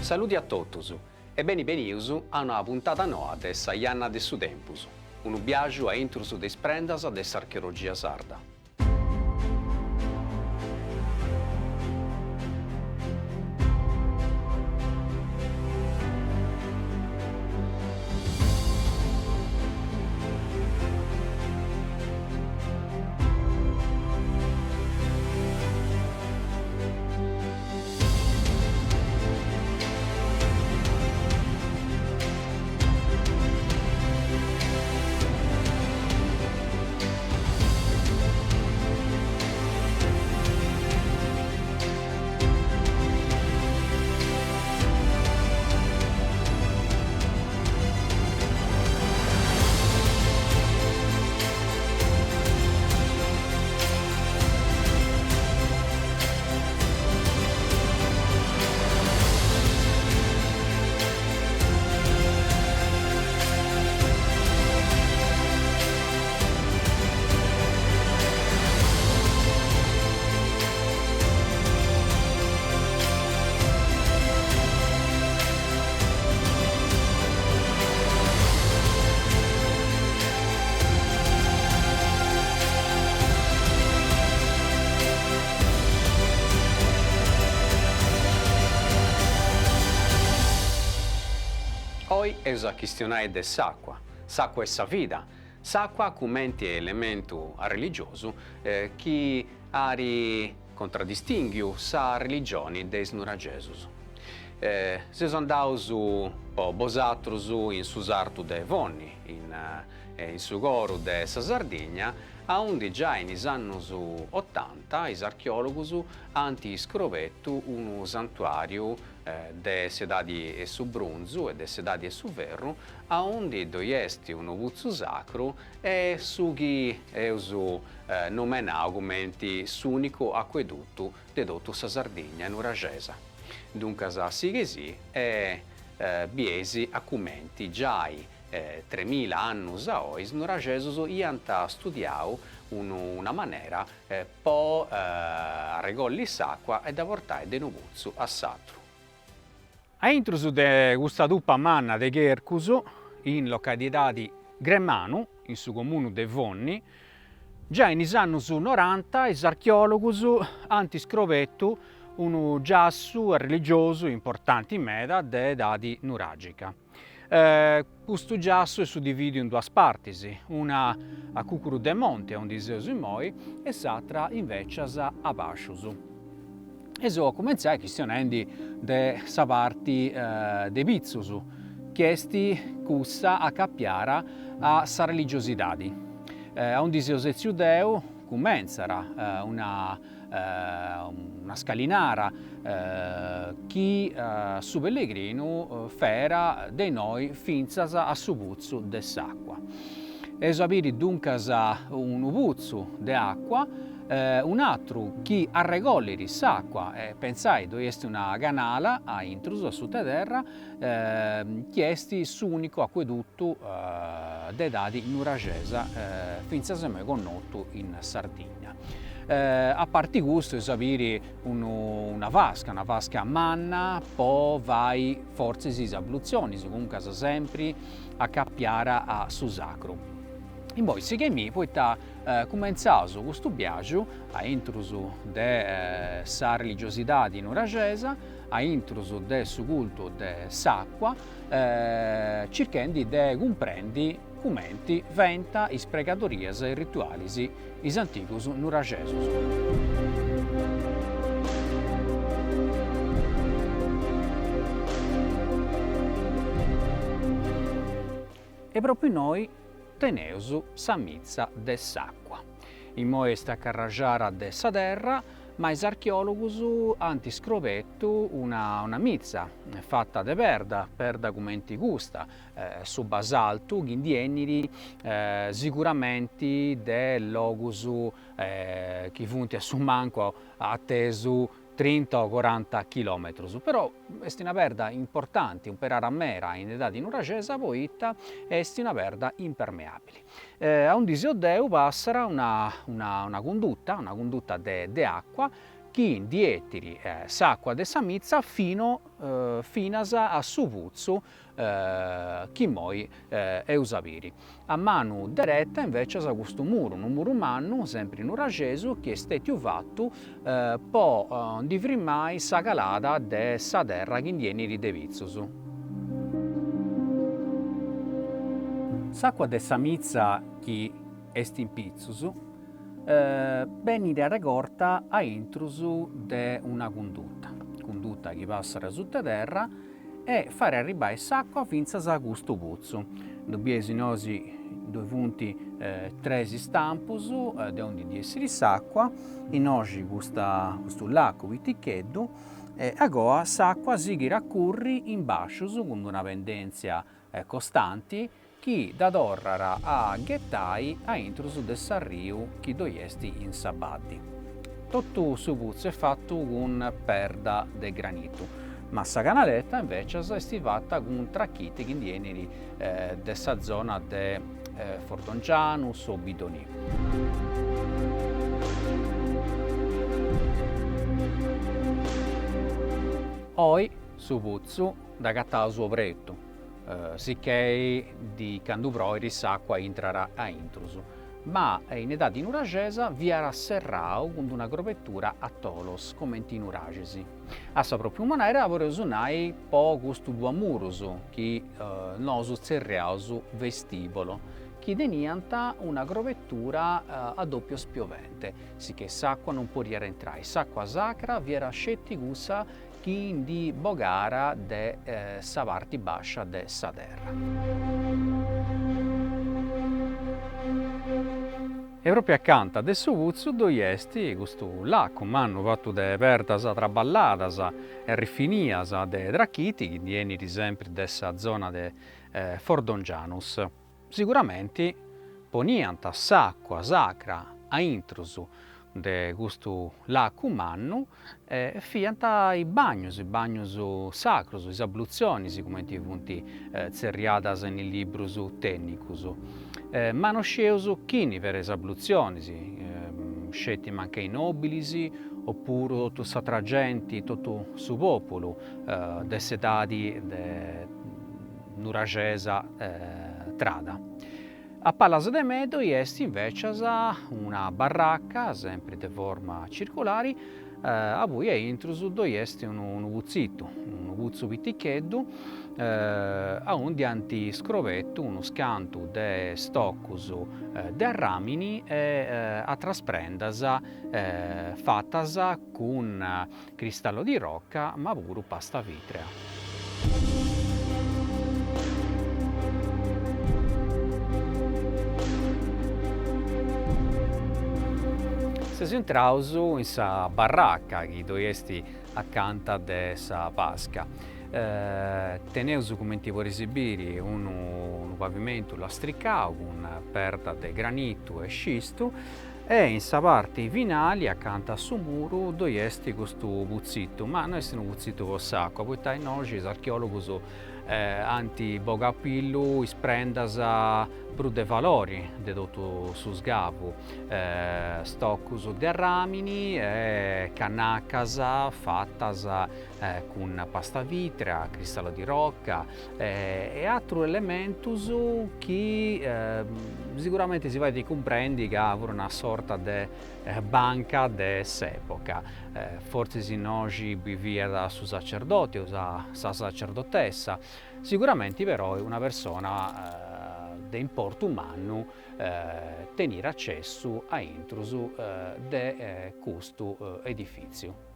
Saluti a totus e benius a una puntata nuova de sa Ianna de su Tempus, un viaggio a intrus de sprendas de s'archeologia sarda. Poi è la questione de s'acqua. S'acqua è sa vita. S'acqua commenti elemento religioso che contraddistingue sa religione dei nuragesus. Se sono andato bosatrus in su sartu de Vonni, in su goru de sa Sardegna, a onde già in anni 80 i archeologi hanno scoperto un santuario de sedadi e su bronzo e de sedadi e su ferro, a onde doiesti un ovuzzo sacro e su chi è uso nomena augmenti s'unico acquedotto de dotto sa Sardegna in Uragesa. Dunque sa sì e biesi accumenti già 3000 anni a oggi, Nuragesus hanno studiato una maniera per regolare l'acqua e da portare de novuzzo a satro. A intrus de questa duppa manna de Chercusu, in località di Gremmanu, in su comune de Vonni, già in anni 90 i archeologi hanno scoperto un giasso religioso importante in meda dell'età nuragica. Questo giasso è suddiviso in due parti, una a Cucuru de Monte, onde si moi, e l'altra invece a Bascius. E so cominciare questionando de sa parte de Bizzus, chiesti cussa a cappiara a sa religiosità. Onde si giudeo cominciara una scalinara che su pellegrino fera dei noi finzas a su puzzo de s'acqua. E sapere dunque un puzzo de acqua, un altro che a regolare s'acqua, pensai dovresti una canala a intruso a sotterra, chiesti su unico acquedotto de dati nuragesa, finzas me connotto in Sardegna. A parte questo, sapere una vasca manna, poi vai forse si abluzioni, comunque sempre a cappiare a su sacro. E poi si che poi cominciato questo viaggio a intruso de sa religiosità di Nuragesa, a intruso de su culto de s'acqua, cercando di comprendere commenti venta is pregatorias e ritualis is anticus nuragesus. E proprio noi teneus sa mizza de s'acqua. In mo est a carraggiara de sa terra, ma gli archeologi hanno scoperto una mizza fatta de perda come gusta, su basalto, che sicuramente del logus che funti a su manco atteso 30 o 40 km, però è una perda importante, un perara mera in età di Nuragesa, poi è una perda impermeabile. A un disio deu passera una condotta de acqua, chi dietiri s'acqua de sa mizza finas a su puzzu chi moi eusaviri. A manu deretta invece sa custu muru, un muru mannu, sempre in Uragesu, che è stato fatto po' di frimmai sa calada de sa terra che indieni de Vizzusu. S'acqua de sa mizza chi est in Pizzusu venire recorta a intrusu de una condotta che passa sotto terra e fare arrivare s'acqua finza a questo pozzo. Dobbiesi nosi due punti tres stampus de onde di essere s'acqua, in oggi questo lago viticheddu e agoa s'acqua si raccurri in bascius con una pendenza costante chi da torrara a ghettai a intrus del sarriu chi doiesti in sabati. Tutto su puzzo è fatto con perda de granito, ma sa canaletta invece è fatta con tracchiti che indieneri dessa zona de Fordongianus o Bidoni. Poi su puzzo da cattare suo pretto. Sicché di candubroi s'acqua intrarà a intrusu, ma in età di Nuragesa vi era serrao con una grovettura a tolos come in Nuragesi. A sua propria maniera vorrei po' questo due murusu che nosu zerriausu vestibolo, che denianta una grovettura a doppio spiovente, sicché s'acqua non può rientrare. S'acqua sacra vi era scettigusa chi di bogara de sa parte bascia de sa terra. E proprio accanto a su puzzu doiesti questo lago, manno fatto de pertas traballadas e rifinias de dracchiti, che vieni sempre dessa zona de Fordongianus. Sicuramente poniant s'acqua sacra a intrusu de questo lago mannu fiant i bagnus sacros, le abluzioni, come ti punti zerriadas nel libro tecnicus. Ma non sceus chini per le abluzioni, scetti anche i nobili, oppure tutto sa tragenti, tutto su popolo, desse etadi de Nuragesa trada. A Palazzo de Medo est invece una baracca, sempre di forma circolare, a cui è intruso est un puzzo pitticheddu, a un dianti scrovetto, uno scanto de stoccus de ramini e a trasprendas fattas con cristallo di rocca, ma pure pasta vitrea. Si entrausu in sa barracca che doiesti accanto de sa pasca. Teneusu come ti vuoi esibire un pavimento lastricau con perda de granito e scisto e in sa parte finale accanto a su muro doiesti questo puzzitto, ma non è un puzzitto con s'acqua, poiché noi archeologi anti-bogapillu isprendas pro de valori de tutto su sgavu, stoccus de ramini e cannacas fattas con pasta vitrea, cristallo di rocca e altri elementus che sicuramente si va di comprendi che avevano una sorta di banca de s'epoca. Forse si oggi vivia su sacerdote o sa sacerdotessa, sicuramente però è una persona di importo umano tenere accesso a intrusu de questo edifizio.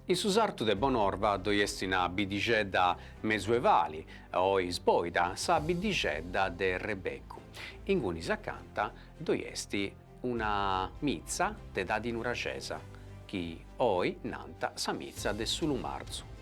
In susartu de Bonorva doiesti una bidigedda mesuevali o isboida sa bidigedda de Rebeccu. In cui s'accanta doiesti una mizza de da di Nuragesa, che oi nanta sa mizza de Sulumarzu.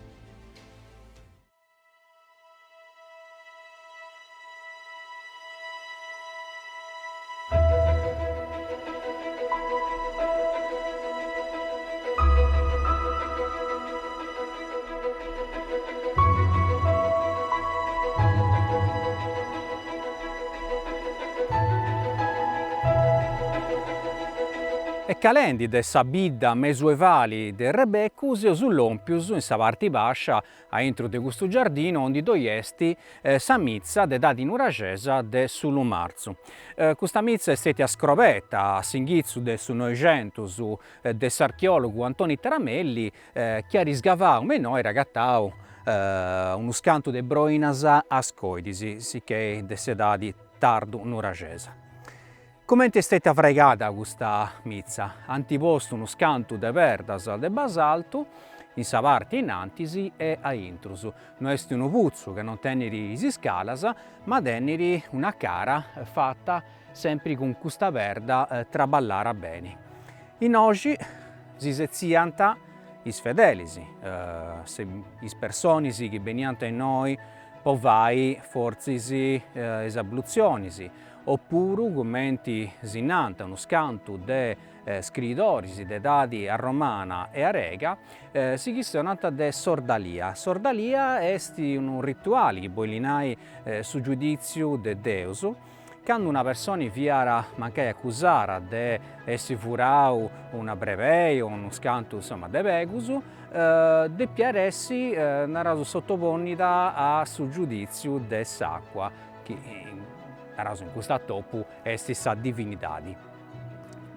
E calendi de sa bidda mesuevali de Rebecus sull'ompius in sa parte bascia a intro de questo giardino onde doiesti sa mizza de dadi nuragesa de sulu marzu. Questa mizza è stata scrovetta a singhizzu de su 900 de s'archeologu Antoni Taramelli che ha risgavato menò e ragattau uno scanto de broinas ascoidisi, sicché de sedadi tardu nuragesa. Come è stata fregata questa mizza? Antiposto uno scanto de perdas de basalto in sa parte in antisi e a intrus. Non è un puzzo che non teneri si scalas, ma teneri una cara fatta sempre con questa verda traballara bene. In oggi si sezianta is fedelisi, is personisi che veniante in noi, povai forzisi esabluzionisi, oppure commenti sinanta uno scanto de scritorisi de dadi a Romana e a Rega si chiamano de sordalia. Sordalia è un rituale che boilinai su giudizio de Deus, quando una persona viara mancai accusara de essi furau una brevei o uno scanto insomma de vegus de piaressi narasu sottoponida a su giudizio de s'acqua che narasu in questo topu esti sa divinitadi.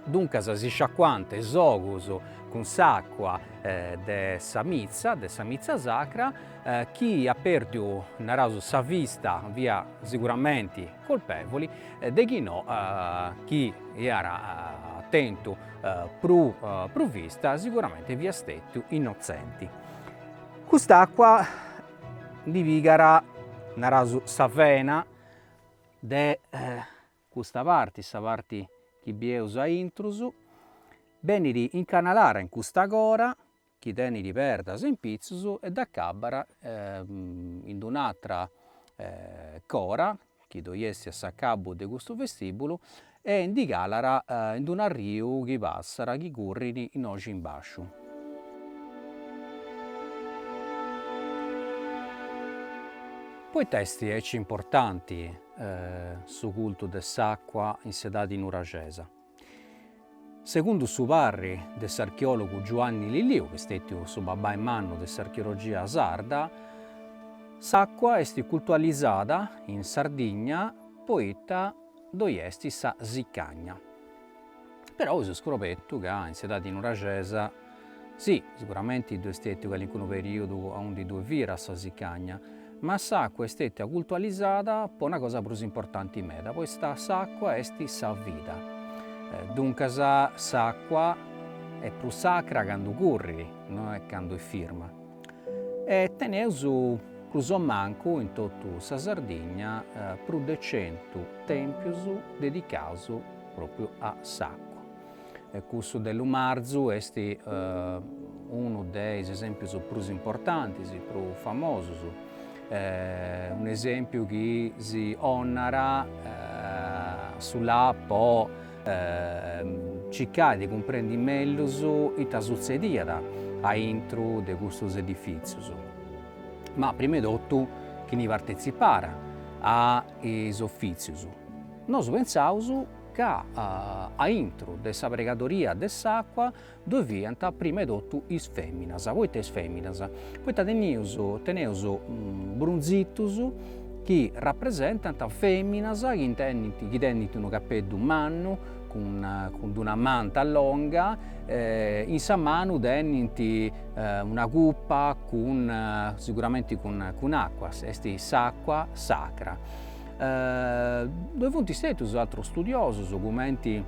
Dunque si sciacquante sogus con s'acqua de sa mizza sacra, chi ha perduto narasu sa vista via sicuramente colpevoli, de chi no, chi era attento pro vista sicuramente via stato innocenti. Quest'acqua divigara narasu sa vena de questa parte, sa parte chi bieus a intrusu, beniri incanalara in questa gora, chi teniri perdas in pizzus e da cabara in un'altra cora, chi doiessi a sa cabo de questo vestibolo, e in di galara in un riu chi passara, chi currini in oggi in basciu. Poi testi ecce importanti su culto de s'acqua in sedadi nuragesa. Secondo su parri de s'archeologu Giovanni Lilliu, che è stato su babà in mano de s'archeologia sarda, s'acqua è cultualizzata in Sardegna poeta doiesti sa Siccagna. Però si è scoperto che in sedadi nuragesa, sì, sicuramente è stato in un periodo onde due vira sa Siccagna, ma s'acqua è stata cultualizzata per una cosa più importante in meda, questa s'acqua è sa vita. Dunque s'acqua è più sacra quando corri, non è quando è firma. E teneus più o manco in tutta sa Sardegna più di 100 tempius dedicati proprio a s'acqua. Questo dell'Umarzu è uno dei esempi più importanti, più famosi. Un esempio che si onora sulla po' cercare di comprendere meglio ita succediada a intro di questi edifici. Ma prima di tutto chi ne partecipara ai uffici. Noi pensiamo che a intro della pregatoria dell'acqua doviant prima di tutto is femminas, poita is femminas, poita teneus brunzitus che rappresentano femminas che tengono un cappello mannu con una manta lunga, in sa mano tengono una cuppa sicuramente con acqua, è s'acqua sacra. Dove funt stati altri studiosi, commenti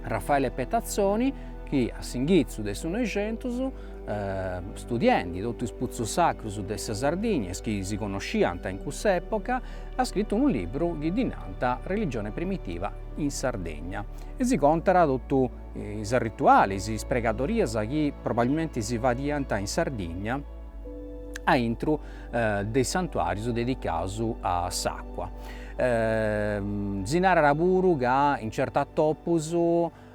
Raffaele Petazzoni, che a singhizzu de su 900 studiendi tutti i spuzzi sacri dessa Sardegna che si conosciano in quest'epoca, ha scritto un libro che dinanta religione primitiva in Sardegna e si contara tutti i rituali, le spregatorie che probabilmente si variano in Sardegna a intro dei santuari dedicati a s'acqua. Si narra pure che in certi topos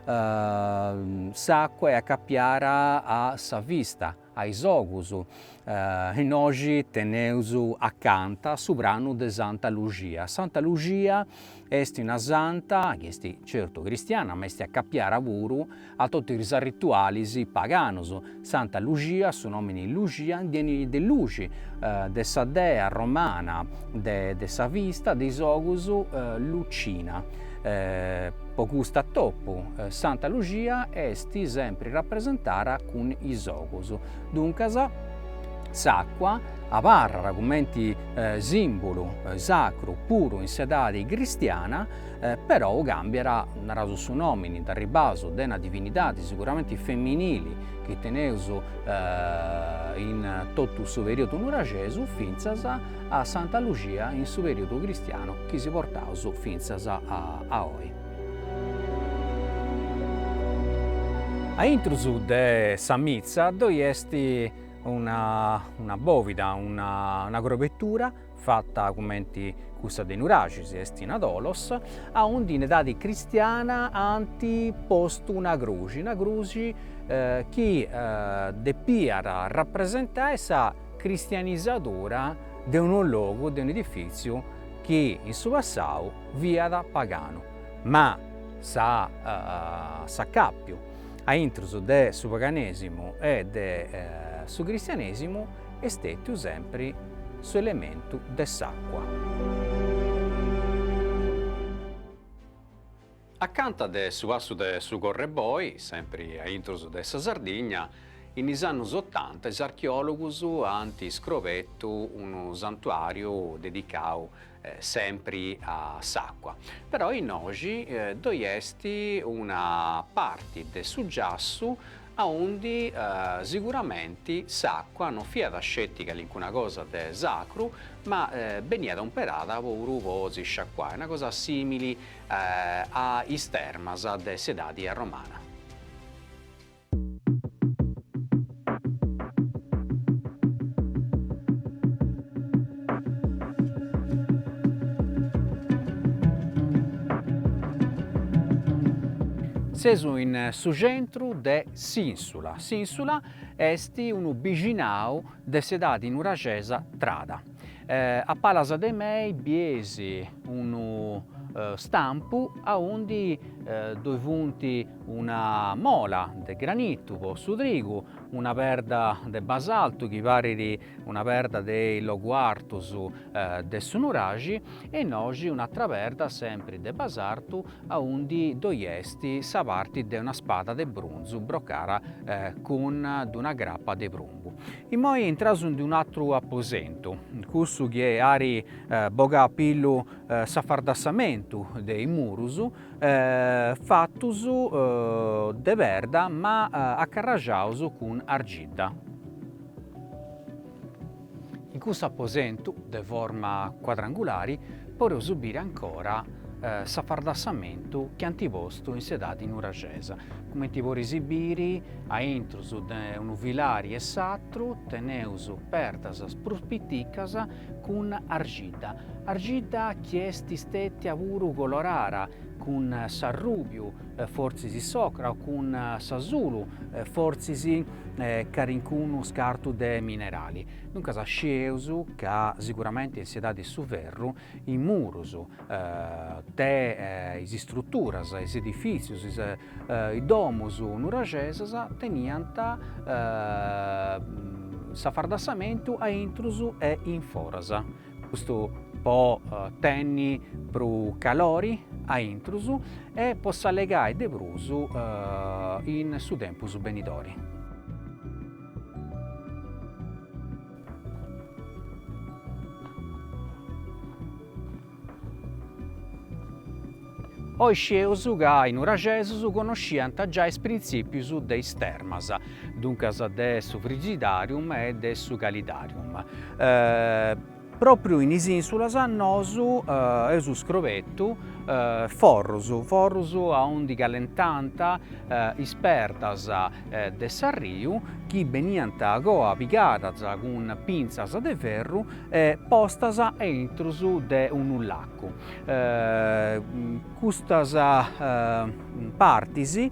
s'acqua e accappiara a sa vista, a isogusu. In oggi teneusu accanta su brano de Santa Lucia. Santa Lucia est una santa, che est certo cristiana, ma est accappiara puru a tutti i rituali paganos. Santa Lucia, su nomine Lucia, viene de luci, de sa dea romana, de sa vista, de isogusu Lucina. Po custa toppu, Santa Lucia est sempre rappresentata con isogusu. Duncas, s'acqua aparra commenti simbolo sacro puro in sedade cristiana, però cambiera narasu su nomini da ribaso de una divinità sicuramente femminili che teneusu in tutto su periodo nuragesu finzas a Santa Lucia in su periodo cristiano che si portausu finzas a oi. A intrusu de sa mizza doi esti una bovida, una grovettura fatta commenti custa de nuracis, est in adolos, a un'identità cristiana anti posto una gruci che depiara rappresentare sa cristianizzadora di un luogo, di un edificio che in suo passato via da pagano, ma sa cappio a intruso de su paganesimo e de su cristianesimo estetiu sempre su elemento de s'acqua. Accanto de su vassu de su Correboi, sempre a intruso de sa Sardigna, in is annos 80 is archeologus hanno scoperto un santuario dedicato sempre a s'acqua. Però in oggi doi esti una parte del suggiassu a onde sicuramente s'acqua non fiat scettica alcuna cosa de sacro, ma veniva imperata por vosi sciacquare, una cosa simile a istermas de sedadi romana. Sesu in su centru de Sinsula. Sinsula est unu biginau de sedade nuragesa Trada. A Palasa de Mei biesi unu stampu a onde doi vunti una mola de granito su trigu, una perda de basalto che pare di una perda dei loguartus de sunuragi e nogi un'altra perda sempre de basalto a onde doiesti sa parte de una spada de bronzo broccara con una grappa de brumbu. E poi entrasu di un altro apposento, cussu che ari boga pillu s'affardassamento dei murusu fattusu de verda ma accarraggiausu con argilla. In questo apposento, de forma quadrangolare, poteu subire ancora s'affardassamento che antiposto in sedati nuragesa. Come ti puoi esibire, a intrusu de un vilari e satru, teneusu perdas prospitticas con argilla. Argilla che esti stetti avuru colorara con s'arrubiu, forzi si socra, o con s'azulu, forzi si carincunu scartu de minerali. Dunque sa sceusu che sicuramente in sedati su verru in murusu de is strutturas, is edificios, i domus nuragesas teniant s'affardassamento a intrusu e in forasa. Questo può tenni pro calori a intrusu e possa legare de brusu in su tempus benitori. Oi sceusu che in uragesu conosciant già i principius dei stermas, dunque de su frigidarium e de su calidarium. Proprio in is insulas nosu esu scrovettu forrus a undi gallentanta ispertas de sarriu chi beniant a goa pigadas cun pinzas de ferru postas intrus de unu laccu. Custas partis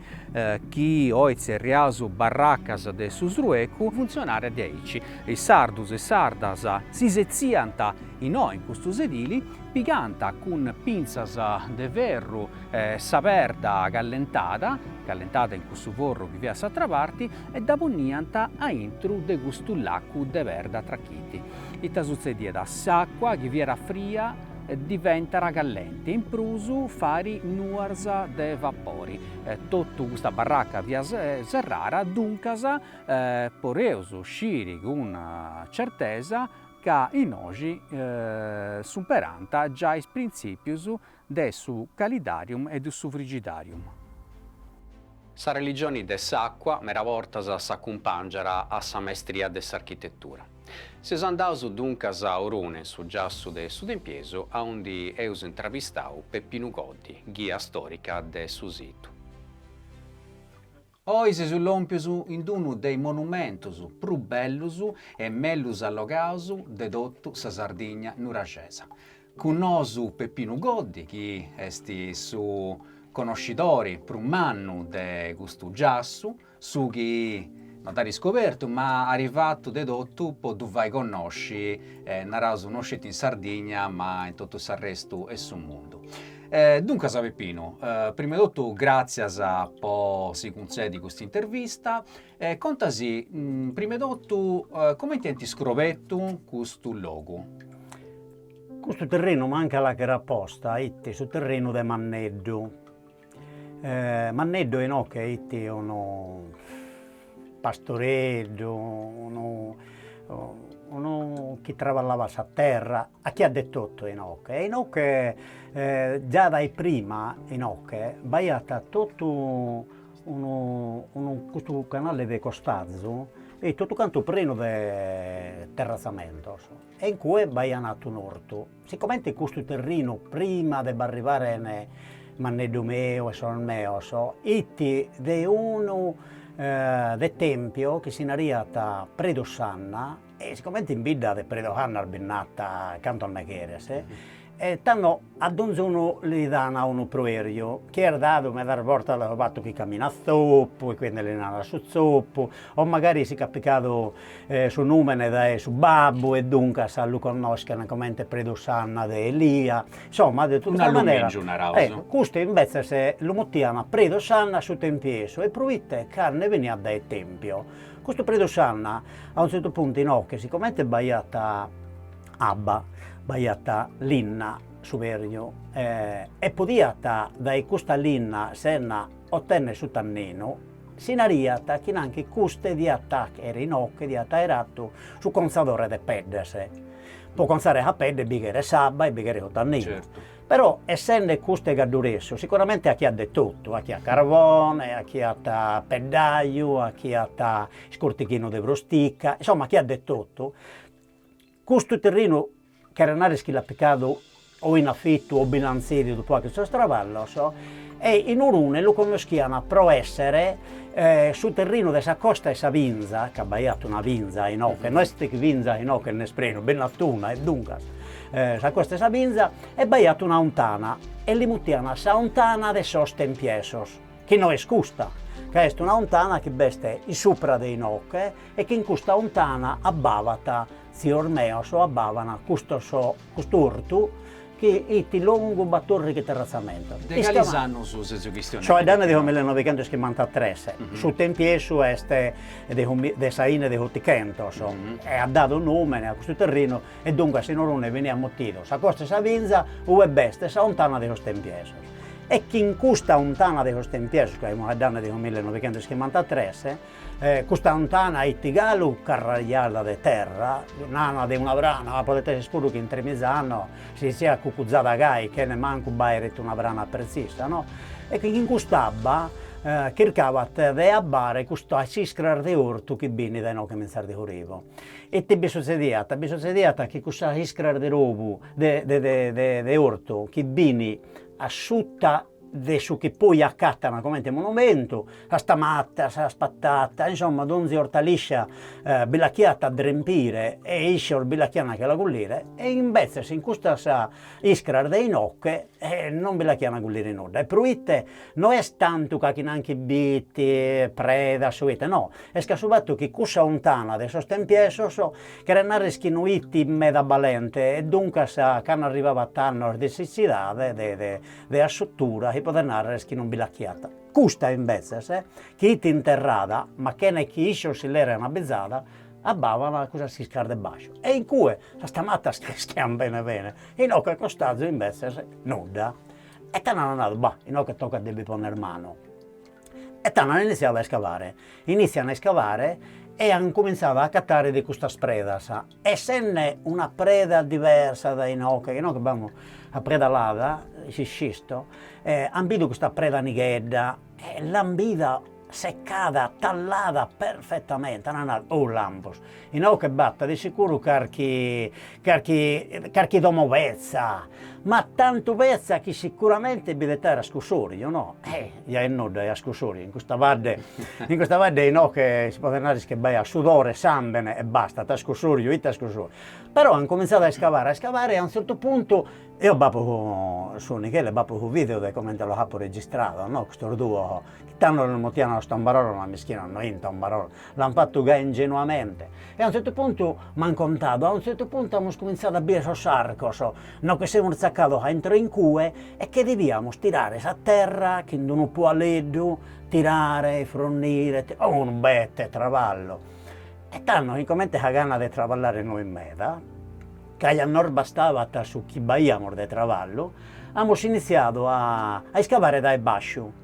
chi oize riasu barraccas de s'usruecu funzionare de aici. I sardus e sardas si seziant in custus edili piganta cun pinzas de ferru sa perda gallentada in custu forru chi via s'attra parti e da ponniant a intru de custu laccu de perda tracchiti. Ita succediat, s'acqua chi viera fria diventara callente, in prusu fari nuars de vapori. Tottu custa barracca via serrara, duncas poreus usciri cun certesa ca in oggi superanta già is principius de su calidarium e de su frigidarium. Sa religione de s'acqua mera vortas s'accumpangiara a sa mestria de s'architettura. Seus andaus duncas a Orune, su giassu de su Tempiesu, a undi eus intravistau Peppinu Goddi, ghia storica de su situ. Ois sull'ompius in unu dei monumentus pru bellus e mellus allogaus de tottu sa Sardigna nuragesa. Cun nosu Peppinu Goddi, chi est su conoscitori pru mannu de custu giassu, su chi non t'ha riscoperto, ma arrivato de tottu po tu vai conosci, naraus non sceti in Sardegna, ma in tutto s'arrestu e su mondo. Dunque, Peppino, prima di tutto grazie po si concedi questa intervista. Contasi, prima di tutto, come intenti scrovetto questo logo? Questo terreno manca la che era apposta, su terreno di Manneddo. Manneddo è no che è uno pastoreggio, uno che travallava a terra, a chi ha detto tutto Enoch. Enoch già dai prima Enoch baiata tutto questo canale di Costazzo e tutto canto pieno di terrazzamento e in cui baianato un orto. Siccome questo terreno prima di arrivare a Manneddo meo e Son meo, itti di uno del tempio che si nariata predo Sanna e siccome in bidda de predo Hanna albinata canto al Mecheres e tanno ad un giorno gli danno uno proerio che era dato me dar porta la fatto che cammina a zoppo e quindi le nana su zoppo o magari si capicato su numene da su babbo e dunque sa lo conoscono come predo Sanna de Elia insomma di tutta maniera questo invece se lo mottiano predo Sanna su tempieso e provitte carne veniva dal tempio questo predo Sanna a un certo punto che siccome è baiata Abba baiata linna superio e podiata dai questa linna senna ottenne su tannino si nariata che anche custe di attacco era in occhio di attaerato su consadore de pedese può consare a pedde bighere sabba e bighere tannino certo. Però essendo custe gadduresso sicuramente a chi ha detto tutto a chi ha carbone a chi ha peddaio a chi ha scortichino de brosticca insomma a chi ha detto tutto questo terreno che era una che l'ha piccato o in affitto o bilanzieri dopo questo stravallo e in Orune lo conosciano pro essere sul terreno della costa e sa vinza che ha baiato una vinza in oche non è che vinza in oche ne spreno ben attuna e dunque sa costa e sa vinza e baiato una ontana e li muttiana sa ontana de soste in piesos che non è scusta che è una ontana che beste in sopra dei nocche e che in questa ontana abbavata si ormeo so abbavana quest'orto che è di lungo battorri che terrazzamento. De quali anni su questa questione? Cioè dal 1953, su tempiesu este de saine de Hoticento, e ha dato nome a questo terreno e dunque se non ne veniva motivo. Sa costa sa vinza o è beste sa ontana de Hostempiesu. E chi in questa ontana de Hostempiesu, che è una data del 1953, questa ontana è tigalo carragliata di terra, nana di una brana, potete spuro che in Tremisano si sia cucuzzata gai, che ne manco bairet una brana precisa, no? E che in quest'abba cercava di abbare questo siscrar di orto che bini da no che menzar di Horivo. E ti succediata che questa siscrar di robu, di orto, che bini asciutta de su che poi accattano come monumento, la stamatta, la spattata, insomma, donzi ortaliscia bilacchiata a drempire e iscior bilacchiana che la gullire, e invece in questa sa ischrar dei nocche non bilacchiana gullire nulla. E pruitte non è tanto che anche biti, preda, suite, no, è scasubato che cussa lontana de sostempieso so che renare schinuiti meda balente e dunque sa che arrivava tanto di siccidade de assuttura e poter narrare che non bilacchiata. Custa invece, che ti interrada, ma che ne chi iscio si l'era una bezzata, abbavano cosa si scarde bascio. E in cui la stamatta stiamo bene, e no che costaggio invece nuda. E tanto non hanno detto, no che tocca devi poner mano. E tanto iniziava a scavare. Iniziano a scavare e hanno cominciato a cattare di questa spreda. Essendo una preda diversa dai nocche, che noi abbiamo la preda lava, si scisto, hanno visto questa preda nighedda, e l'hanno vista seccata, tallata perfettamente, non ha lampos. E noi che batta di sicuro carchi domovezza, ma tanto vezza che sicuramente bilettare a scusorio, no? Ja è no da scusorio, in questa vade no che si può andare che vai a sudore, sambene e basta, ta scusorio, ita scusorio. Però hanno cominciato a scavare e a un certo punto io bapo su Michele, bapo un video di come lo capo registrato, no? Questo duo, che tanto non motiano sto barolo, ma mischino non inta un barolo, l'hanno fatto ingenuamente. E a un certo punto mi hanno contato, a un certo punto abbiamo cominciato a bere so sarco, no che siamo zaccato entro in cue e che dobbiamo tirare a terra, che non può a leddo, tirare, fornire, un bette, travallo. E tanto, incomente la gana di travallare noi in meta, che a non bastava su chi baiamo di travallo, abbiamo iniziato a scavare dai bascio.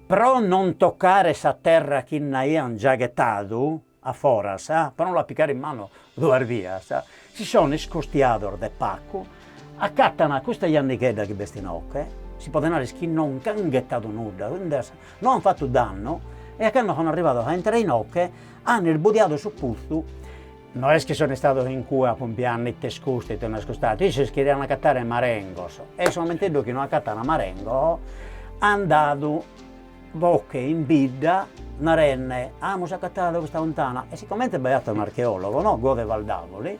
Però non toccare sa terra che noi abbiamo già gettato a fora, per non la piccare in mano dove via. Si sono scostiato del pacco, accattano questa iannichedda che bestinocche, si può dire che non hanno gettato nulla, non hanno fatto danno, e quando sono arrivato a entrare in ocche, hanno irbudiato su puzzo. Non è che sono stato in cui a pompiare te scusti, te nascostato, io si schierano a cattare marengos, e solamente dopo che non accattano marengo, hanno dato bocche in bidda, narenne, abbiamo accattato questa lontana, e siccome è beato un archeologo, no? Gode Valdavoli.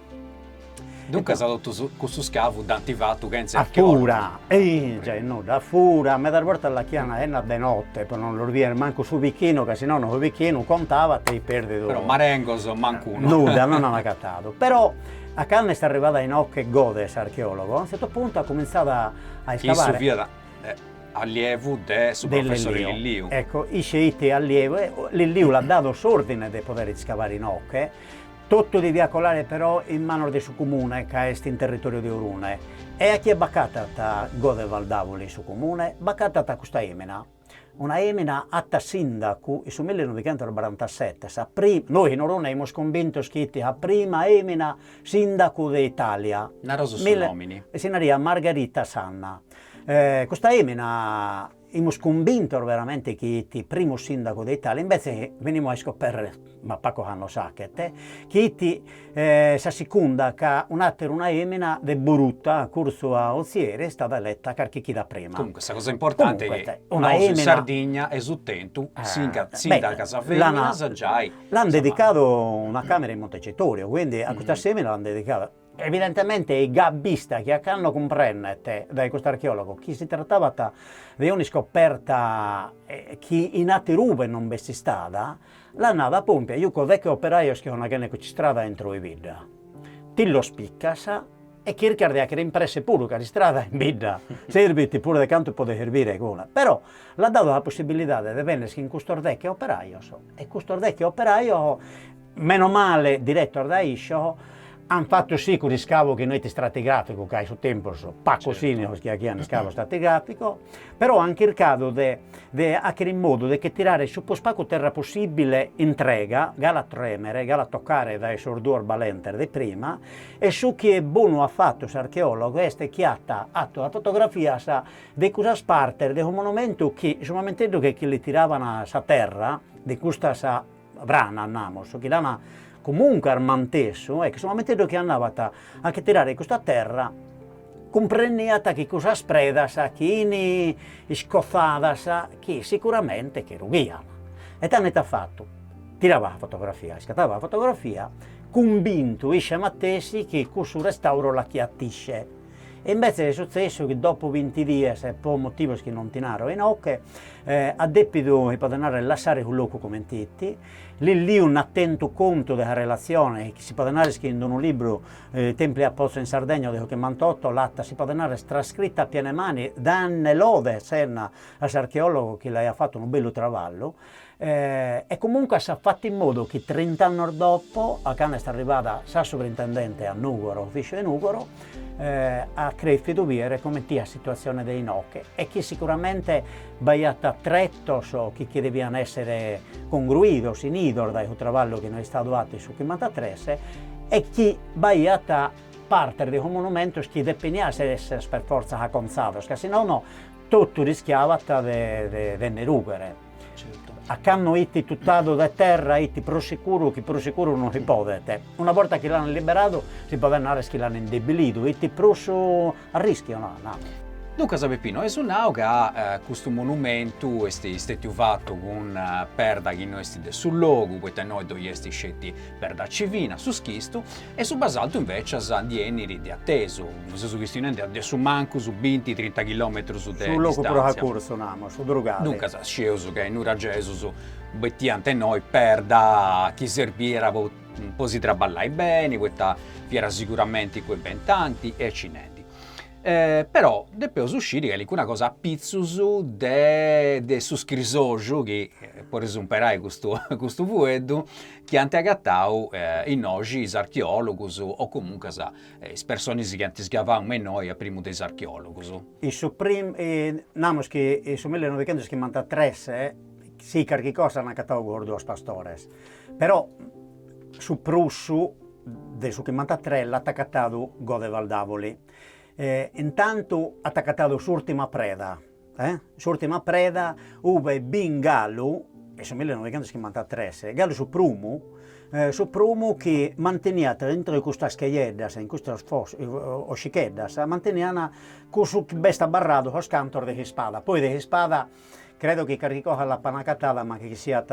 Dunque è stato questo scavo d'antivato che a fura, a fura, me da volta la chiana è una de notte, per non lo dire manco su vicino, che se no non vicino contava te perdi dove. Però marengos mancuno. Nuda, non hanno accattato. Però a canne è arrivata in occhio Godes, archeologo, a un certo punto ha cominciato a scavare. Chi su allievo del professore Lilliu. Ecco, i sceiti allievo, Lilliu l'ha dato s'ordine di poter scavare in ocche. Tutto di via colare però in mano del suo comune, che è in territorio di Orune. E a chi è baccata da Gode Valdavoli su comune, baccata da questa emina. Una emina atta sindaco su 1947. Noi in Orune abbiamo convinto scritti a prima emina sindaco d'Italia. Naroso su nomini. Si naria Margherita Sanna. Questa emina abbiamo convinto veramente che il primo sindaco d'Italia, invece venimo a scoprire, ma poco hanno sapete, che sa seconda che una emina de Borutta, corso a Oziere, è stata eletta carchi da prima. Comunque, questa cosa importante è che una emina in Sardegna è su tempo, sindaca Savena, Saggiai. L'hanno dedicato una camera in Montecitorio, quindi a questa semina l'hanno dedicato. Evidentemente i gabbista che hanno comprendete da questo archeologo che si trattava di una scoperta che in altre rube non bessi stata, la nava pompia, io con vecchio operaio che non ha strada entro i vidda. Ti lo spiccasa e chi ricordava che era impresse pure che la strada in vidda, serviti pure da canto può servire con. Però l'ha dato la possibilità di venire in questo vecchio operaio, e questo vecchio operaio, meno male diretto da Iscio, hanno fatto sì con il scavo che noi ti stratigrafico, che hai su tempo, pacco sinio, che hanno scavo stratigrafico, però anche il caso di anche in modo di tirare su più spacco terra possibile in trega, gala tremere, gala toccare dai sordur balenter di prima, e su che è buono ha fatto l'archeologo, è che ha fatto la fotografia di cosa spartere, di un monumento che, sul momento che li tiravano a terra, di questa brana, andiamo, che l'hanno comunque armantesso, che solamente che andava a tirare questa terra, compreniata che cosa spreda, che ini scoffata, che sicuramente che rughiano. E tanto ha fatto, tirava la fotografia, scattava la fotografia, convinto isce mattesi che questo restauro la chiattisce. E invece è successo che dopo 20 giorni, per motivi che non tinaro in occhio, ha deputato di poter lasciare un luogo come tutti, lì un attento conto della relazione, che si può scrivere in un libro, Templi a Pozzo in Sardegna, del 98, l'atta si può trascritta a piene mani, danne lode, senna, all'archeologo che le ha fatto un bello travallo, e comunque si è fatto in modo che 30 anni dopo, a Cannes è arrivata la sovrintendente a Nugoro, ufficio di Nugoro, a creare come la situazione dei nocche e che sicuramente baiata tretto so che devono essere congruidos in idor dal traballo che noi è stato fatto su 53 e che baiata parte del monumento che depende essere per forza acconzados, che se no tutto rischiava di nerugere. Certo. A canno itti tuttado da terra, itti pro sicuro non si può. Una volta che l'hanno liberato si può andare che l'hanno indebilito, itti prosso a rischio, no. Dunque, Peppino, è su che questo monumento è stato fatto con perda che noi stiamo sul logo, poi noi dobbiamo scegliere perda civina, su schisto, e su basalto invece andieni di atteso, su questione su manco su 20-30 km su sul logo pro corso, su drogati. Dunque, sceso che in Uragesu su bettiante noi perda chi servira un po' si traballai bene, questa fiera sicuramente quei bentanti e cinendi. Però devo uscire che è una cosa a pizzusu de su scrisoggio che per esempio questo vuedo che hanno agattato in oggi gli archeologi o comunque le persone che hanno sgavato noi a primo dei archeologi. Namos che nel 1953 sì, qualche cosa hanno agattato gordo a pastores, però su Prussu del 1953 l'ha attaccato Gode Valdavoli. Intanto ha attaccato l'ultima preda, l'ultima preda uve bin Gallo, e nel 1953, Gallo su Prumu che manteneva dentro di questa schegledda, in questa oscichedda, manteneva questo besta barrato con scantor di spada, poi di spada credo che caricò alla panacatata ma che sia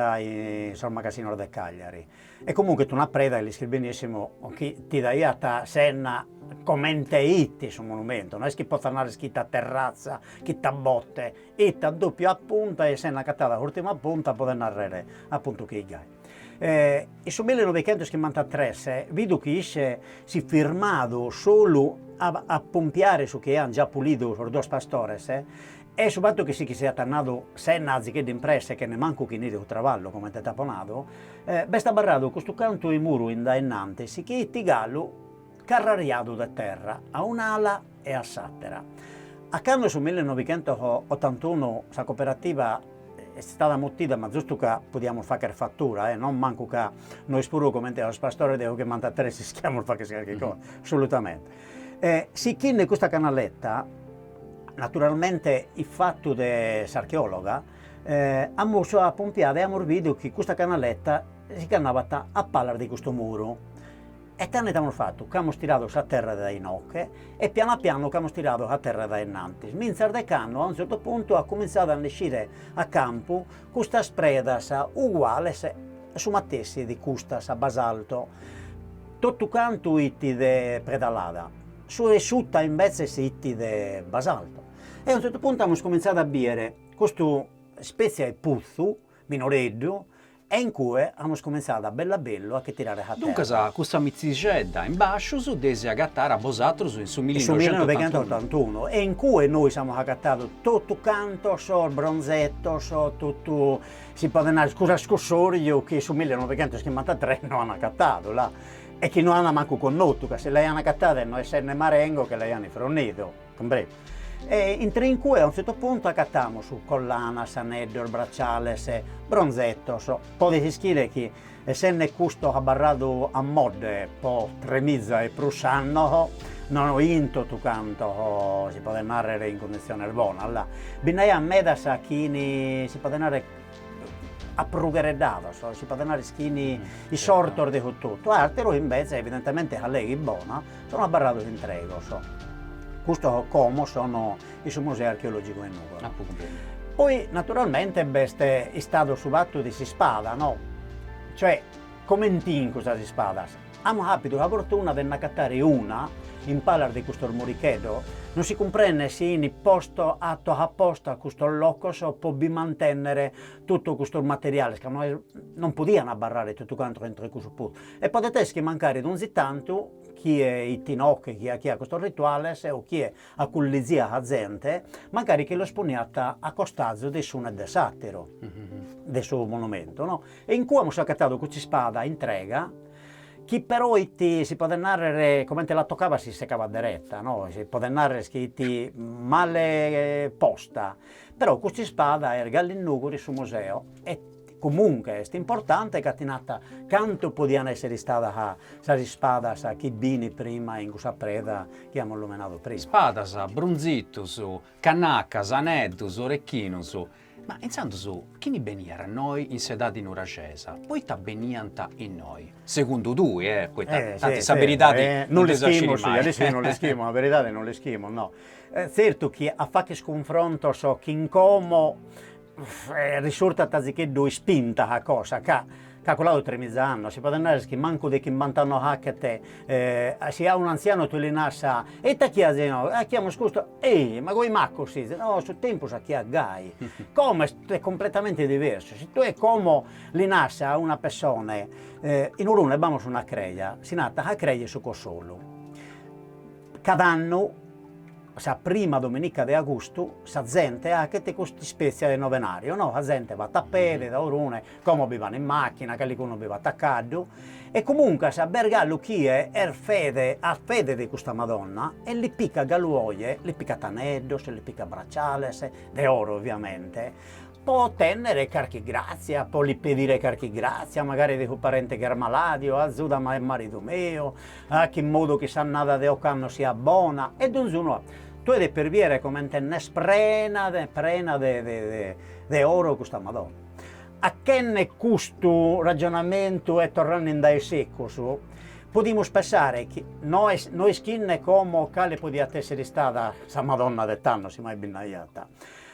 sul magazzino di Cagliari. E comunque tu una preda, gli scrivi benissimo, che ti dai a senna commente itti sul monumento, non è che può andare scritto a terrazza, che ta botte, e ta doppio a punta e senna cattata l'ultima punta può narrare appunto che i gai. E sul 1953 vedo che si firmato solo a pompiare su che hanno già pulito i due pastores, e sul fatto che si sia tornato senna anziché di impresse che ne manco chi ne travallo come te taponato, besta barrato questo canto di muro in da innante, si che ti gallo carrariato da terra a un'ala e a sattera. A Cannes sul 1981 la cooperativa è stata mottita, ma giusto che possiamo fare fattura, non manco che noi spuro come te, lo pastore devo che manda tre si schiamo fare che cosa, assolutamente. Si chiede questa canaletta, naturalmente il fatto dell'archeologa, abbiamo a pompiare e abbiamo visto che questa canaletta si chiamava a parlare di questo muro. E tanto abbiamo fatto, che abbiamo tirato a terra dai nocche e piano piano che abbiamo tirato a terra dai nanti. Minzar de Canno a un certo punto ha cominciato a uscire a campo questa spreda uguale su mattessi di questa basalto. Tutto canto itti de predalada, su e sutta invece si itti de basalto. E a un certo punto abbiamo cominciato a bere questa specie di puzzo, minoreggio, e in cui abbiamo cominciato a bello a tirare a terra. Dunque, questa mizzigedda in basso su desi agattare a Bosatro su 1981 e in cui noi siamo agattati tutto canto, il bronzetto, tutto, si può dire, scusa scorsorio che su 1953 non hanno agattato là e che non hanno manco connoto, che se lei hanno agattato non esserne marengo che lei hanno fornito, comprendo. E in cui a un certo punto accattiamo su collana, saneddo, bracciale, bronzetto, poi si scrive che essendo questo abbarrato a mode, po' tremizza e prussano, non ho into tu canto, si può narrare in condizione buona. Allora, bisogna a me da sacchini, si può narrare a prughereddato, si può narrare schini, i sortor di tutto. Altro invece, evidentemente, a lei è buona, sono abbarrato in trego. questo come sono il suo museo archeologico in Nuoro. Ah, poco bene. Poi naturalmente è stato subatto di si spada, no? Cioè, come in cosa si spada? Abbiamo avuto la fortuna di accattare una in palar di questo morichedo, non si comprende se in posto atto apposta questo locos può mantenere tutto questo materiale, che non potevano barrare tutto quanto dentro questo punto. E potete che mancare non si tanto chi è i tinocchi, chi ha questo rituale, o chi è a cullizia a gente, magari che lo sponiata a costaggio di suo de satiro, del suo monumento, no? E in cui abbiamo accattato questa spada in trega, chi però si può narrare come te la toccava si seccava diretta, no? Si può narrare che ti male posta, però questa spada è gallinnuguri sul museo e comunque è importante che tinata quanto potevano essere stata questa spada sa chi bini prima in questa preda che abbiamo illuminato prima. Spadas, brunzitus, cannacas, aneddus, orecchinus. Ma intanto chi ne veniva noi in sedati in Uracesa? Poi tabbenianta in noi. Secondo tu, poi tanti abilità non le schimo, mai. Adesso non le schimo, la verità è non le schimo, no. Certo che a fare sconfronto so che in como risulta che due spinta a cosa, che calcolato 3 anni, si può dire che manco di chi mantano hackete, si ha un anziano tu li nassa, e te chi ha detto, chiamo scusa, ma come macco si dice, no, sul tempo sa chi ha gai, come è completamente diverso, se tu è come li nassa a una persona, in Urune abbiamo su una creglia, si nata a creglia su Cosolo, cada anno, sa prima domenica di agosto, sa gente ha che te queste spezie del novenario, no? La gente va a piedi da Orune, come vivono in macchina, che uno vive attaccato, e comunque sa Bergallo chi è fede, ha fede di questa Madonna, e li picca galuoie, li picca taneddos, li picca bracciales, di oro ovviamente, può tenere carchi grazia, può li pedire carchi grazia, magari di un parente che era maladio, azuda ma è marito mio, che in modo che sa nada di ocanno sia buona, e dunque tu hai per viere come ne prena di oro questa Madonna. A che ne questo ragionamento è tornando in dai secco su, possiamo pensare che noi skinne come quale poteva essere stata questa Madonna d'ettanno, si mai binaiata.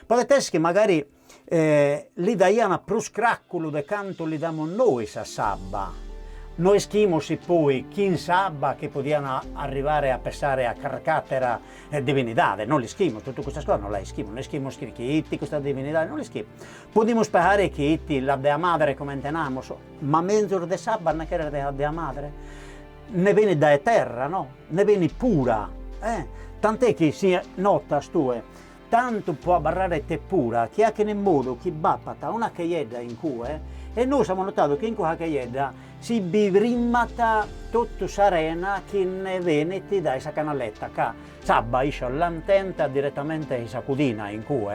Potete che magari li daiano più scraccolo di canto li diamo noi sa sabba. Noi schimosi poi chi in sabba che potevano arrivare a pensare a carcatera divinità, non li schimo, tutte queste cose non le schimo, noi schimo che questa divinità non li schimo. Possiamo sperare che la Dea Madre come intendiamo, ma mezzo di sabba non è la Dea Madre, ne viene da terra, no? Ne viene pura, tant'è che si nota stue. Tanto può barrare te pura, che ha che nel modo che bappata una caglietta in cui, e noi abbiamo notato che in quella caglietta si bivrimmata tutto sarena che ne veneti da questa canaletta, che sabba iscia l'antenta direttamente in sacudina in cui,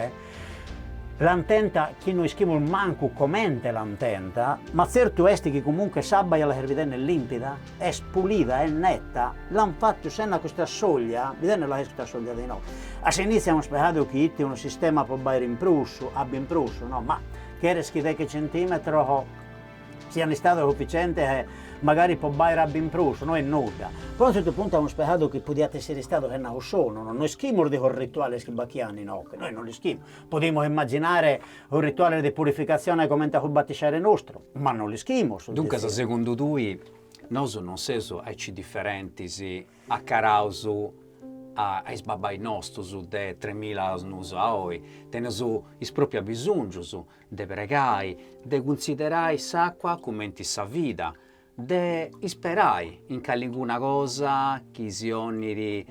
l'antenta che noi scriviamo manco commente l'antenta, ma certo è che comunque sabba la hervidene è limpida, è spulita, è netta, l'hanno fatto senza questa soglia, vedete la questa soglia dei no. A sinistra abbiamo spiegato che un sistema può bere in prusso, abbia in prusso, no, ma che era che centimetro sia stato sufficiente magari può bere abbia in prusso, no è nulla. Poi a un certo punto abbiamo spiegato che poteva essere stato che non sono, non schimo di un rituale schibacchiani, no, che noi non li schimo. Potremmo immaginare un rituale di purificazione come il battisciare nostro, ma non li schimo. Dunque, secondo tu, noi non siamo differenti a carauso ai sbabai nostri de 3000 anni a oggi, teniamo il proprio bisogno di pregare, di considerare l'acqua come sa vita, di sperare in qualcuna cosa che si oniri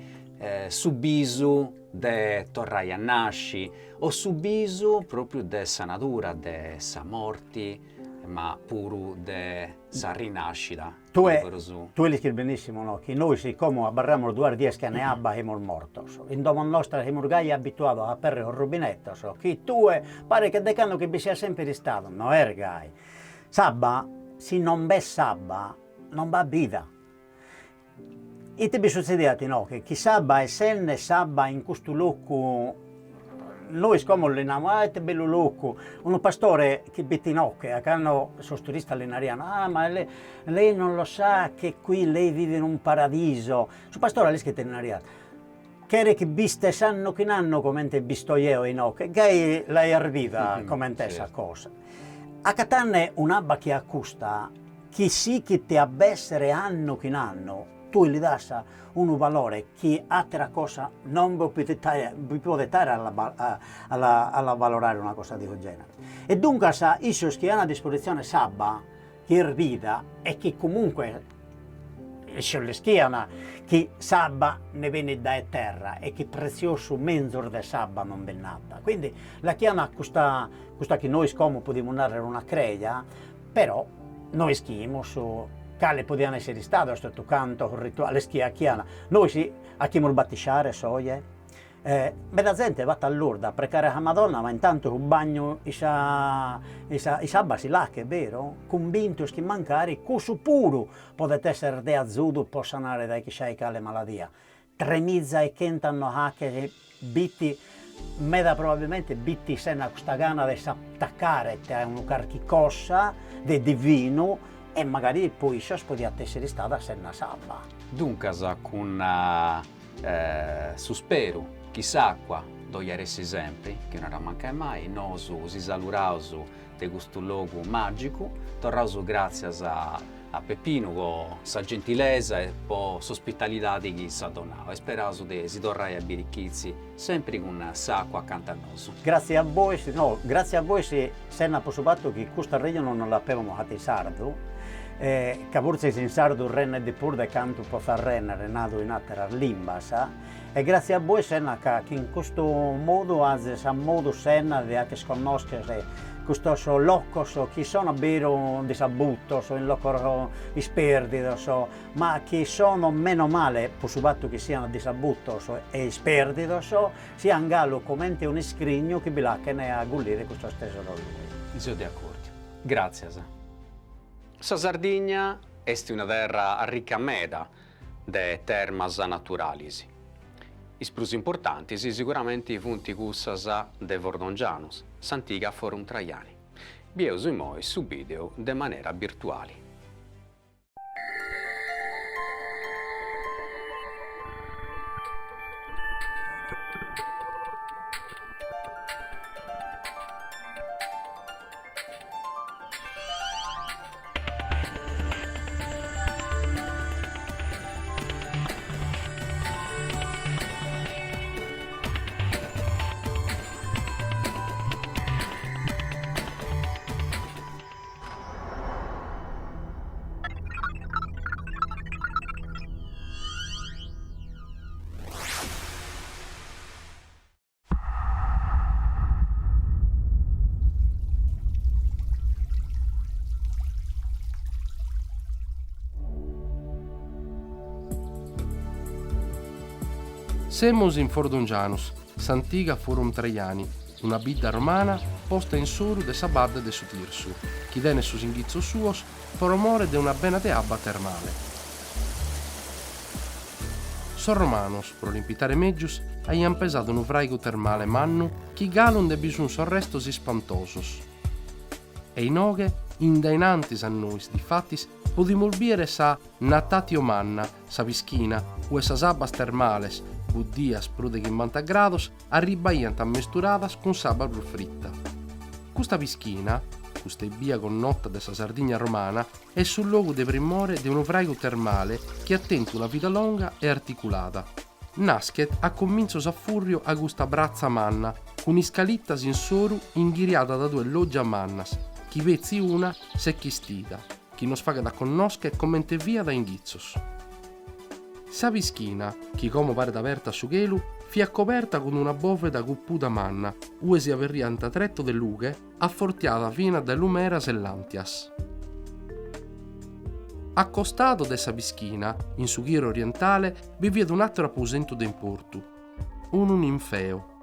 subiso di tornare a nascere o subiso proprio di sa natura, di sa morte, ma pure di sa rinascita. Tu li scrivi benissimo, no? Che noi siccome abbarriamo 2 dies che ne abba siamo mortos. In domo nostra siamo ormai abituati a perre un rubinetto, so. Che tu pare che decano che vi sia sempre stato, no ergai. Sabba, se non è sabba, non va vita. E ti succedete, no? Che chi sabba e senne sabba in questo luogo. Noi come alleniamo, è bello loco, un pastore che bettinocchia, che hanno sono turista allenariano, ma lei non lo sa che qui lei vive in un paradiso, su pastore lei che teneriano. che viste sanno che hanno come te visto io in occhio, che l'hai arvita come te essa cosa. A Catania un'abba che accusta, chi sì che ti abbessere anno che anno, tu gli dai un valore che altra cosa non vi può dare alla valorare una cosa di quel genere. E dunque, io che hanno a disposizione sabba, che è vita e che comunque sulle schiena che sabba ne viene da terra e che prezioso menzor de sabba non bennata. Quindi la chiama questa che noi scomo possiamo narrare una creia, però noi schimo su quale potevano essere stato questo canto rituale schia chiana. Noi sì, a chi vuol battisciare soie. La gente va a Lourdes a pregare a Madonna, ma intanto un bagno i sabba si là, che è vero? Convinto che mancare, cosu puro potete essere de azzurro, può sanare dai che c'hai cale maladia. Tremizza e cantano anche bitti, meda probabilmente bitti sena questa gana di attaccare a un carchicossa di divino e magari poi ci potete essere stata senna sabba. Dunque, con sospero, chissà qua, dogliare esempi, che non manca mai, noi si salutiamo di questo luogo magico, torniamo grazie a Peppino con sa gentilezza e po' ospitalità di chi si ha donato e speriamo di si tornare a biricchizzi sempre con sacco accanto a noi. Grazie a voi, grazie a voi se senna posso fatto che questa regione non l'avevamo fatta in sardo, che forse in sardo renne di pur da canto può far rennere nato in altra lingua, e grazie a voi senna che in questo modo a modo senna di anche sconoscere questo locco che sono vero disabutto, in locco isperdito, ma che sono meno male, per il fatto che siano disabutto e isperdito, sia un gallo come un scrigno che ne a gullire questo stesso lui. Sono d'accordo. Grazie. Sa Sardegna è una terra ricca meda de termas naturalis. I più importanti sono sicuramente i punti cussas de Vordongianus, s'antica Forum Traiani. Bieuso i moi su video de maniera virtuali. Semos in Fordongianus, s'antiga Forum Traiani, una bidda romana posta in soru de sabadde de su Tirsu, chi dene su singhizzo suos for amore de una bena de abba termale. Sor Romanos, pro limpitare meggius, aian pesato un vraigo termale mannu, chi galon de bisun sorrestos spantosos. E inoghe, indainantis a nois, diffattis, podimol biere sa natatio manna, sa vischina, ue sa sabbas termales, buddias prude che 90 grados, arribaiant ammesturadas con sabba blu fritta. Questa vischina, questa bia connotta de sa Sardegna romana, è sul luogo de primore di un vraigo termale che attenta una vita lunga e articolata. Naschet a comincio s'affurrio a gusta brazza manna, con iscalittas in soru inghiriata da due loggia mannas, chi vezzi una secchistita, chi non sfaga da connosche commente via da inghizzos. Sa vischina, chi come pare d'aperta su chelu, fia coperta con una boveda cupputa manna, ue si averrianta tretto de lughe, affortiata fino da lumeras e lantias. Accostato dessa vischina, in su ghiro orientale, vi vede un altro aposento d'importu, un ninfeo.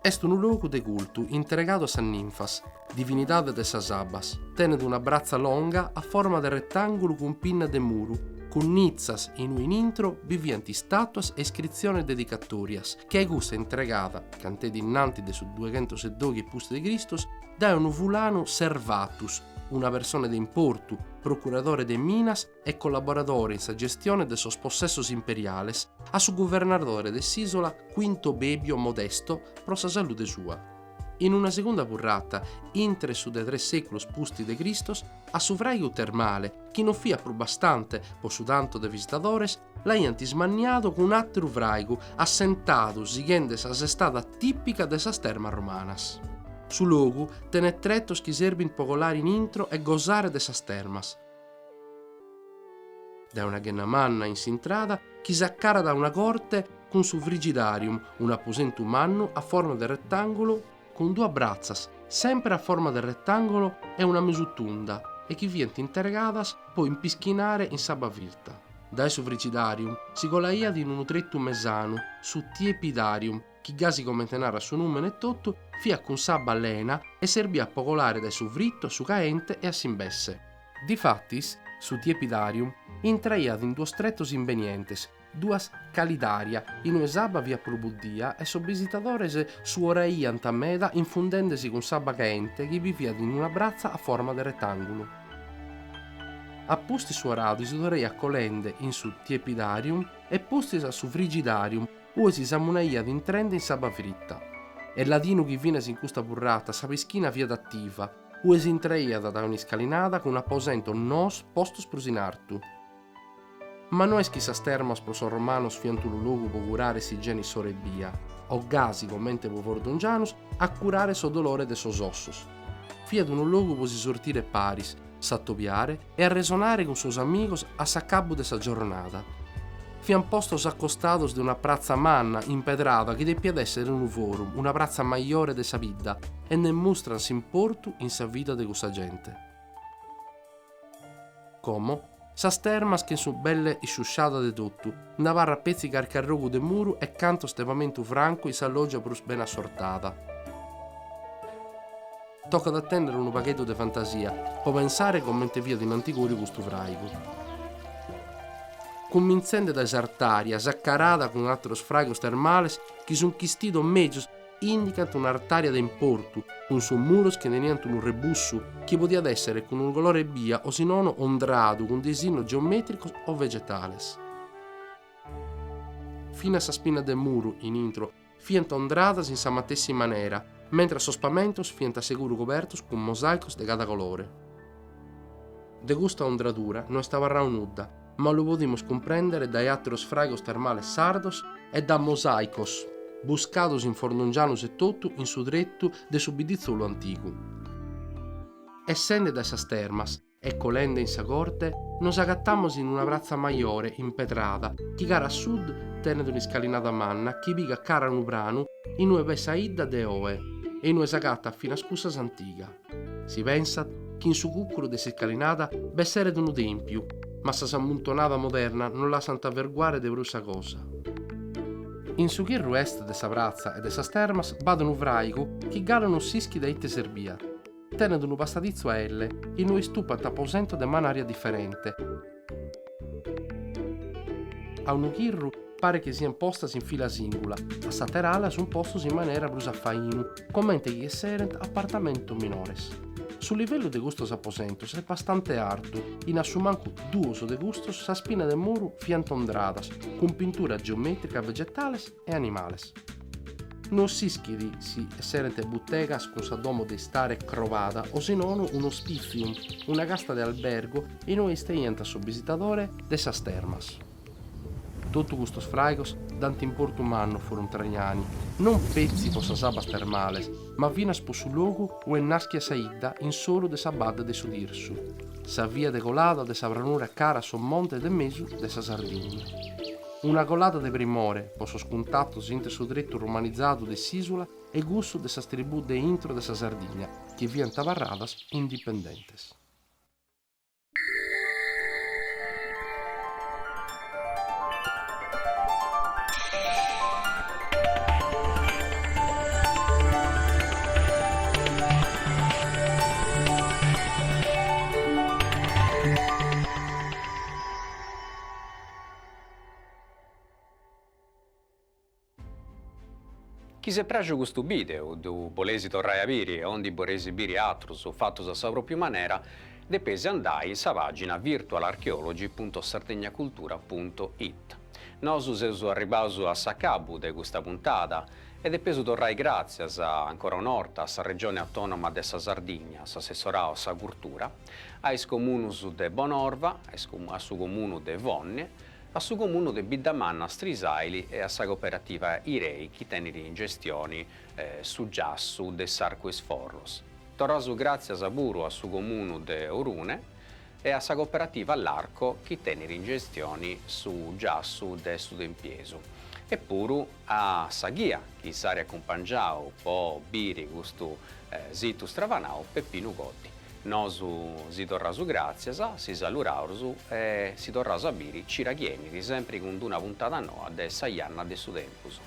Est un luogo de cultu integrato a San Ninfas, divinità de sa sabas, tenet una brazza longa a forma de rettangolo con pinna de muru, con nizzas in un intro vivienti statuas e iscrizioni dedicatorias, che è gusta entregata, cantè dinanti de su 212 pusti di Cristos, da un vulano servatus, una persona di importu, procuratore de Minas e collaboratore in sa gestione de sos possessos imperiales, a su governatore de s'isola Quinto Bebio Modesto pro sa salute sua. In una seconda burrata, intre su de 3 seculos pusti de Cristos, a su fraiu termale, chi non fia pro bastante, po su tanto de visitadores, l'aiant ismanniato con un attru fraigu, assentatu sighende sa sestata tipica de sa sterma romanas. Su logu tenet trettos chi serbin popolari in intro e gosare de sa stermas. Da una ghenna manna in s'intrada, chi s'accara da una corte con su frigidarium, un apposentu mannu a forma de rettangolo con 2 brazzas, sempre a forma del rettangolo e una mesutunda, e chi vient intergadas poi impischinare in sabba virta. Dai su frigidarium si colaia di un utrettu mesanu, su tiepidarium, chi gasi commentenara su numen e tottu, fia con sabba lena e servì a popolare dai su fritto, su caente e a simbesse. Difattis, su tiepidarium, intraiat in 2 strettos invenientes, 2 calidaria, in una sabba via probuddia e so visitadores su oraiant a meda infundendesi con sabba caente che viviat in una brazza a forma de rettangolo. Appusti su aradu si dovrei accolende in su tiepidarium e postis a su frigidarium, ue si s'ammunaiat in trende in sabba fritta. E ladino chi vines in custa burrata sa peschina via d'attiva, ue si intraiat da un'iscalinada con un apposento nos postos prusinartu. Ma no es chi sa stermas pro son romanos fiantulu luogu po curare si geni sorebia, o gasi commente po vordongianus a curare so dolore de sos ossos. Fiat un luogu po si sortire paris, s'attopiare e a resonare con sos amigos a s'accabbu de sa giornata. Fian postos accostados de una prazza manna impedrata che deppia essere un forum, una prazza maiore de sa vidda, e ne mostran s'importu in sa vita de questa gente. Como? Sa stermas che su belle isciusciata de tutto, navarra pezzi carcarrogu de muru e canto stevamentu franco in sa loggia prus ben assortata. Tocca ad attendere un paghetto de fantasia, po pensare commente via di Nantiguri questo fraico. Convincente da esartaria, zaccarada con altros fragos termales, chi sun chistido medios indicant un'artaria de importu, con su muros che teniant un rebussu, che podia essere con un colore via o sinono ondrado, con disegno geometrico o vegetales. Fino a sa spina del muro, in intro, fiant ondradas in sa matessi manera, mentre a sospamentos fiant seguro cobertos con mosaicos de cada colore. De gusta ondradura non stava raunudda, ma lo podimos comprendere dai altros fragos termales sardos e da mosaicos, buscados in fordongianus e tottu in su drettu de su bidizzolo anticu. Essende da sa stermas e colende in sa corte, nos agattamos in una prazza maiore impetrada, chi cara a sud tenet un'iscalinata manna, chi piga cara un branu, in ue pesa idda de oe, e in ue s'agatta fino a scussas antiga. Si pensat che in su cuccolo de s'iscalinata besseret unu tempiu, ma sa s'ammuntonada moderna non la santa verguare de brusa cosa. In su chirru est de sa prazza e de sa stermas bada un vraicu chi gala un sischi da itte serbia. Tenet unu pastatizzo a elle, in ue stupant apposento de manaria differente. A unu chirru pare che sian postas in fila singula, a sa terala sun postos in maniera brus affainu, commente chi esserent appartamento minores. Sul livello de gustos apposentos è bastante ardu, in assumancu duos de gustos sa spina del muru fiantondradas, con pintura geometrica vegetales e animales. Non si schidi si esserente buttegas con sa domo de stare crovada o se non uno spiffium, una casta de albergo e noi steiant a su visitadore de sa stermas. Tutto gustos fraigos dant importu manno furon traiani, non pezzi po sa sabas termales, ma vinas po su logu o en naschia saidda in solo de sa badda de su dirsu, sa via de colada de sa branura cara son monte de mesu de sa Sardigna. Una colada de primore, po so scontatto sinte su dretto romanizzato de s'isola e gusto de sa tribù de intro de sa Sardigna, che vian tavarradas indipendentes. Chi se piace questo video, du volesi tornare a biri e ondi vorresi biri atrus o fatto a sa propria maniera, depesi andai sa pagina virtualarcheologi.sardegnacultura.it. Nosu seus arribaus a sa cabu de questa puntata e depesu torrai grazie ancora un'orta a sa regione autonoma de sa Sardigna, s'assessorao a sa cultura, ai comunus de Bonorva, a su comunu de Vonne, a su comune de Biddamanna Strisaili e a sa cooperativa Irei che tenere in gestione su giassu de Sarquis Forlos. Torrasu grazie a puru a su comune de Orune e a sa cooperativa L'Arco che tenere in gestione su giassu de Studempiesu. E puru a sa ghia che sari accompagnau po biri gustu situ stravanau Peppino Gotti. Nosu si torrasu grazias, si salurausu e si torrasu a biri ciraghieniri, sempre con una puntata noa de Saianna de su tempus.